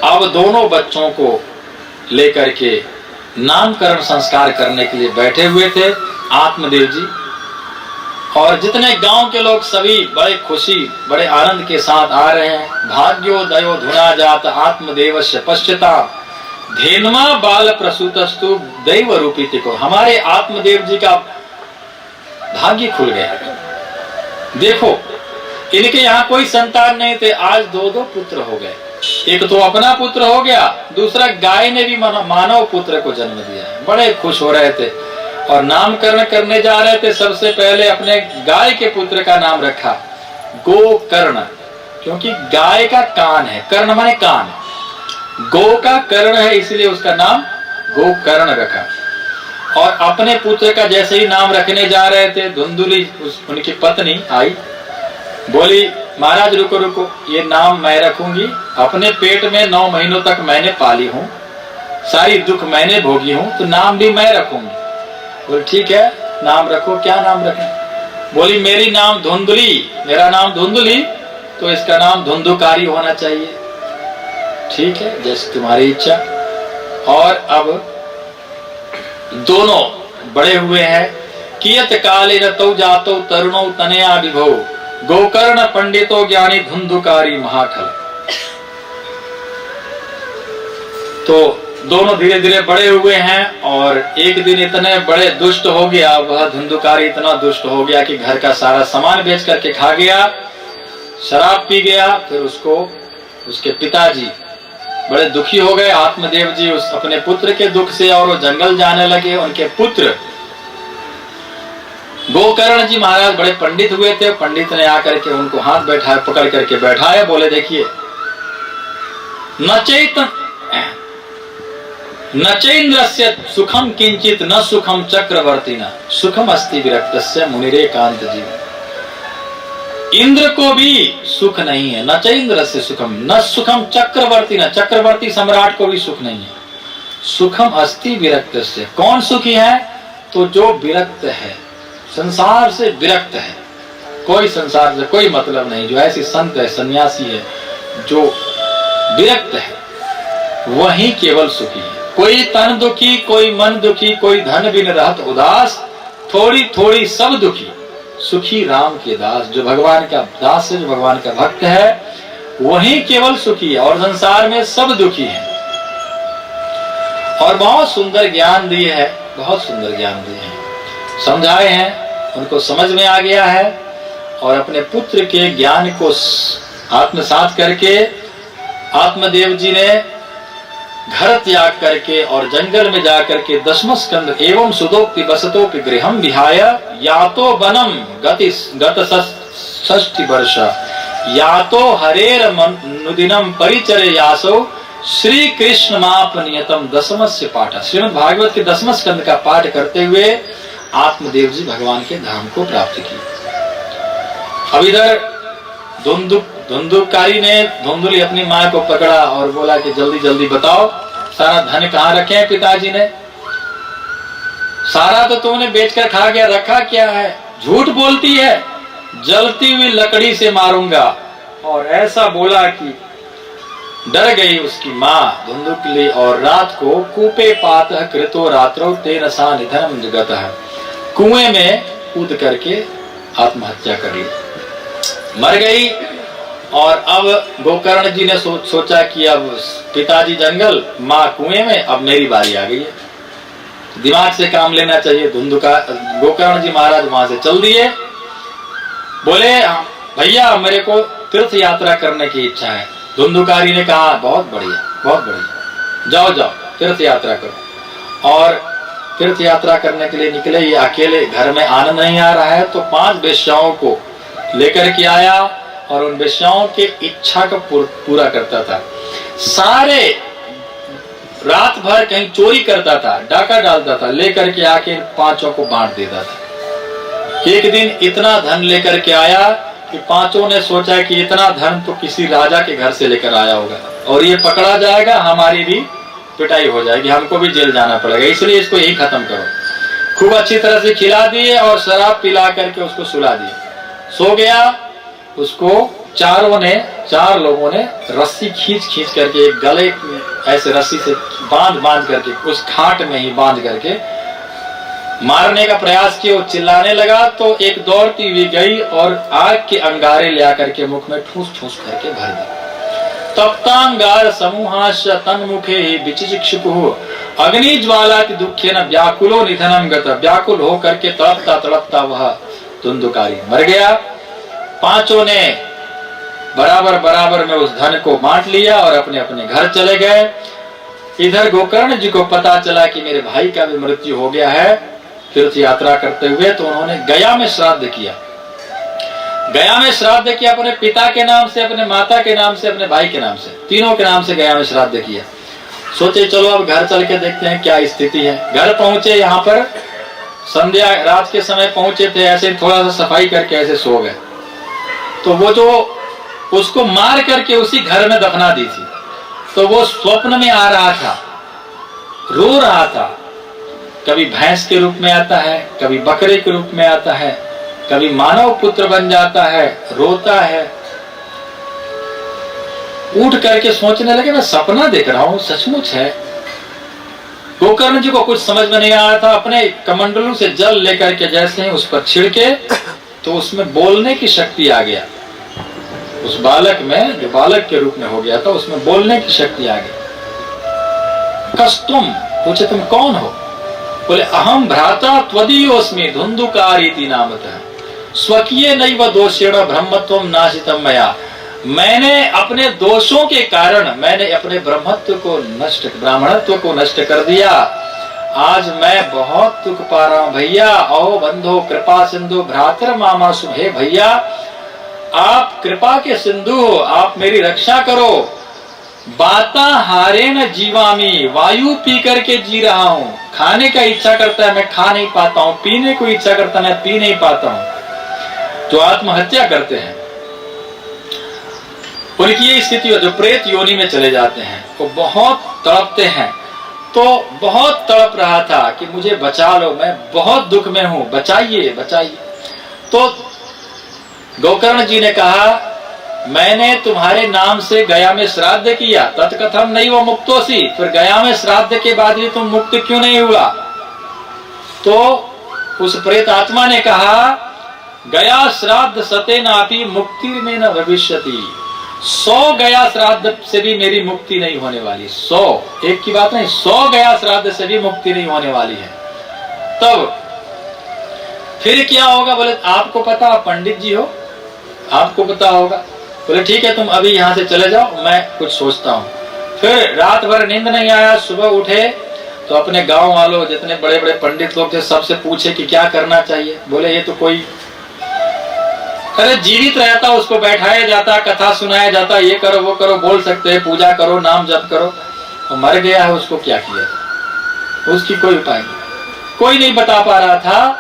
अब दोनों बच्चों को लेकर के नामकरण संस्कार करने के लिए बैठे हुए थे आत्मदेव जी। और जितने गांव के लोग सभी बड़े खुशी बड़े आनंद के साथ आ रहे हैं। भाग्योदयो धुना जात आत्मदेवस्य पश्चाताप धेनुमा बाल प्रसूतस्तु दैव रूपिति को। हमारे आत्मदेव जी का भाग्य खुल गया। देखो इनके यहाँ कोई संतान नहीं थे, आज दो दो पुत्र हो गए। एक तो अपना पुत्र हो गया, दूसरा गाय ने भी मानव पुत्र को जन्म दिया। बड़े खुश हो रहे थे और नामकरण करने जा रहे थे। सबसे पहले अपने गाय के पुत्र का नाम रखा गोकर्ण, क्योंकि गाय का कान है, कर्ण माने कान, गो का कर्ण है, इसलिए उसका नाम गोकर्ण रखा। और अपने पुत्र का जैसे ही नाम रखने जा रहे थे, धुंधुली उनकी पत्नी आई, बोली महाराज रुको रुको, ये नाम मैं रखूंगी। अपने पेट में 9 महीनों तक मैंने पाली हूँ, सारी दुख मैंने भोगी हूँ, तो नाम भी मैं रखूंगी। बोले ठीक है नाम रखो। क्या नाम रखें? बोली मेरी नाम धुंधुली, मेरा नाम धुंधुली, तो इसका नाम धुंधुकारी होना चाहिए। ठीक है जैसे तुम्हारी इच्छा। और अब दोनों बड़े हुए हैं। कियत काले रतौ जातो तरुणौ तनया विभो गोकर्ण पंडितो ज्ञानी धुंधुकारी महाखल। तो दोनों धीरे धीरे बड़े हुए हैं और एक दिन इतने बड़े दुष्ट हो गया, वह धुंधुकारी इतना दुष्ट हो गया कि घर का सारा सामान बेच करके खा गया, शराब पी गया। फिर उसको उसके पिताजी बड़े दुखी हो गए। आत्मदेव जी उस अपने पुत्र के दुख से और वो जंगल जाने लगे। उनके पुत्र गोकर्ण जी महाराज बड़े पंडित हुए थे। पंडित ने आकर के उनको हाथ बैठाया, पकड़ करके बैठाया। बोले देखिए नचेन्द्रस्य सुखम किंचित न सुखम चक्रवर्ती न सुखम अस्ति विरक्तस्य मुनिरेकांत जीव। इंद्र को भी सुख नहीं है, नचेन्द्र से सुखम न सुखम चक्रवर्ती न चक्रवर्ती सम्राट को भी सुख नहीं है। सुखम अस्ति विरक्तस्य, कौन सुखी है? तो जो विरक्त है, संसार से विरक्त है, कोई संसार से कोई मतलब नहीं, जो ऐसी संत है सन्यासी है जो विरक्त है, वही केवल सुखी है। कोई तन दुखी, कोई मन दुखी, कोई धन बिन रहत उदास, थोड़ी थोड़ी सब दुखी, सुखी राम के दास। जो भगवान का दास है, जो भगवान का भक्त है, वही केवल सुखी है और संसार में सब दुखी है। और बहुत सुंदर ज्ञान दिए है, बहुत सुंदर ज्ञान दिए हैं, समझाए हैं, उनको समझ में आ गया है। और अपने पुत्र के ज्ञान को आत्मसात करके आत्मदेव जी ने घर त्याग करके और जंगल में जाकर के 10वें स्कंद एवं सुदोक्ति बसतोपि गृहम विहाय यातो वनम गत षष्टि वर्ष यातो हरेर नुदिनम परिचरे यासो श्री कृष्ण माप नियतम 10वें पाठ। श्रीमद् भागवत के 10वें स्कंद का पाठ करते हुए आत्मदेव जी भगवान के धाम को प्राप्त किए। अब इधर धुंधुकारी ने धुंधुली अपनी माँ को पकड़ा और बोला कि जल्दी जल्दी बताओ सारा धन कहाँ रखे हैं? पिताजी ने सारा तो तुमने बेचकर खा गया, रखा क्या है? झूठ बोलती है, जलती हुई लकड़ी से मारूंगा। और ऐसा बोला कि डर गई उसकी माँ धुंधुकली और रात को कूपे पात कृतो रात्रो तेन सा निधनम जगतः, कुएं में कूद करके आत्महत्या कर ली, मर गई। और अब गोकर्ण जी ने सोचा कि अब पिताजी जंगल, माँ कुएं में, अब मेरी बारी आ गई है, दिमाग से काम लेना चाहिए। गोकर्ण जी महाराज वहां से चल दिए। बोले भैया मेरे को तीर्थ यात्रा करने की इच्छा है। धुंधुकारी ने कहा बहुत बढ़िया बहुत बढ़िया, जाओ जाओ तीर्थ यात्रा करो। और तीर्थ यात्रा करने के लिए निकले। ये अकेले घर में आनंद नहीं आ रहा है, तो 5 वेश्याओं को लेकर के आया और उन वेश्याओं के इच्छा को पूरा करता था। सारे रात भर कहीं चोरी करता था, डाका डालता था, लेकर के आके 5 को बांट देता था। एक दिन इतना धन लेकर के आया कि 5 ने सोचा कि इतना धन तो किसी राजा के घर से लेकर आया होगा और ये पकड़ा जाएगा, हमारी भी पिटाई हो जाएगी, हमको भी जेल जाना पड़ेगा, इसलिए इसको यही खत्म करो। खूब अच्छी तरह से खिला दिए और शराब पिला करके उसको सुला दिए। सो गया, उसको चार लोगों ने रस्सी खींच करके एक गले ऐसे रस्सी से बांध करके उस खाट में ही बांध करके मारने का प्रयास किया। वो चिल्लाने लगा तो एक दौड़ती हुई गई और आग के अंगारे ले आकर के मुख में ठूस करके भर दी। तप्तांगार समूहाश तन्मुखे विचिक्षुपुः अग्नि ज्वालाति दुखेन व्याकुलो निधनम गत। व्याकुल हो करके तड़पता वह धुंधुकारी मर गया। पांचों ने बराबर में उस धन को बांट लिया और अपने अपने घर चले गए। इधर गोकर्ण जी को पता चला कि मेरे भाई का भी मृत्यु हो गया है तीर्थ यात्रा करते हुए, तो उन्होंने गया में श्राद्ध किया। गया में श्राद्ध किया अपने पिता के नाम से, अपने माता के नाम से, अपने भाई के नाम से, तीनों के नाम से गया में श्राद्ध किया। सोचे चलो अब घर चल के देखते हैं क्या स्थिति है। घर पहुंचे, यहाँ पर संध्या रात के समय पहुंचे थे, ऐसे थोड़ा सा सफाई करके ऐसे सो गए। तो वो जो उसको मार करके उसी घर में दफना दी थी, तो वो स्वप्न में आ रहा था, रो रहा था। कभी भैंस के रूप में आता है, कभी बकरे के रूप में आता है, कभी मानव पुत्र बन जाता है, रोता है। उठ करके सोचने लगे मैं सपना देख रहा हूं, सचमुच है। गोकर्ण जी को कुछ समझ में नहीं आ रहा था। अपने कमंडलू से जल लेकर के जैसे ही उस पर छिड़के तो उसमें बोलने की शक्ति आ गया। उस बालक में, जो बालक के रूप में हो गया था, उसमें बोलने की शक्ति आ गई। कस्तुम, पूछे तुम कौन हो? बोले अहम भ्राता त्वदीयोस्मि धुंधुकारीति नामतः स्वकीय नैव दोषेण ब्रह्मत्वं नाशितम मया। मैंने अपने दोषों के कारण मैंने अपने ब्रह्मत्व को नष्ट, ब्राह्मणत्व को नष्ट कर दिया। आज मैं बहुत दुख पा रहा हूं भैया। ओ बंधो कृपा सिंधु भ्रातर मामा सुभे भैया, आप कृपा के सिंधु हो, आप मेरी रक्षा करो। बाता हारे न जीवामी, वायु पी करके जी रहा हूं। खाने का इच्छा करता है मैं खा नहीं पाता हूं, पीने को इच्छा करता मैं पी नहीं पाता हूं। जो आत्महत्या करते हैं उनकी ये स्थिति हो, जो प्रेत योनि में चले जाते हैं वो बहुत तड़पते हैं। तो बहुत तड़प रहा था कि मुझे बचा लो, मैं बहुत दुख में हूं, बचाइए बचाइए। तो गोकर्ण जी ने कहा मैंने तुम्हारे नाम से गया में श्राद्ध किया, तत्कथम नहीं वो मुक्तोसी, फिर गया में श्राद्ध के बाद भी तुम मुक्त क्यों नहीं हुआ? तो उस प्रेत आत्मा ने कहा गया श्राद्ध सतेनापि मुक्ति में न भविष्यति। 100 गया श्राद्ध से भी मेरी मुक्ति नहीं होने वाली। 100, एक की बात नहीं, 100 गया श्राद्ध से भी मुक्ति नहीं होने वाली है। तब फिर क्या होगा? बोले आपको पता, आप पंडित जी हो, आपको पता होगा। बोले ठीक है तुम अभी यहाँ से चले जाओ, मैं कुछ सोचता हूँ। फिर रात भर नींद नहीं आया, सुबह उठे तो अपने गांव वालों, जितने बड़े बड़े पंडित लोग थे, सबसे पूछे कि क्या करना चाहिए। बोले ये तो कोई, अरे जीवित रहता उसको बैठाया जाता, कथा सुनाया जाता, ये करो वो करो, बोल सकते हैं, पूजा करो, नाम जप करो। और मर गया है उसको क्या किया? उसकी कोई उपाय नहीं, कोई नहीं बता पा रहा था।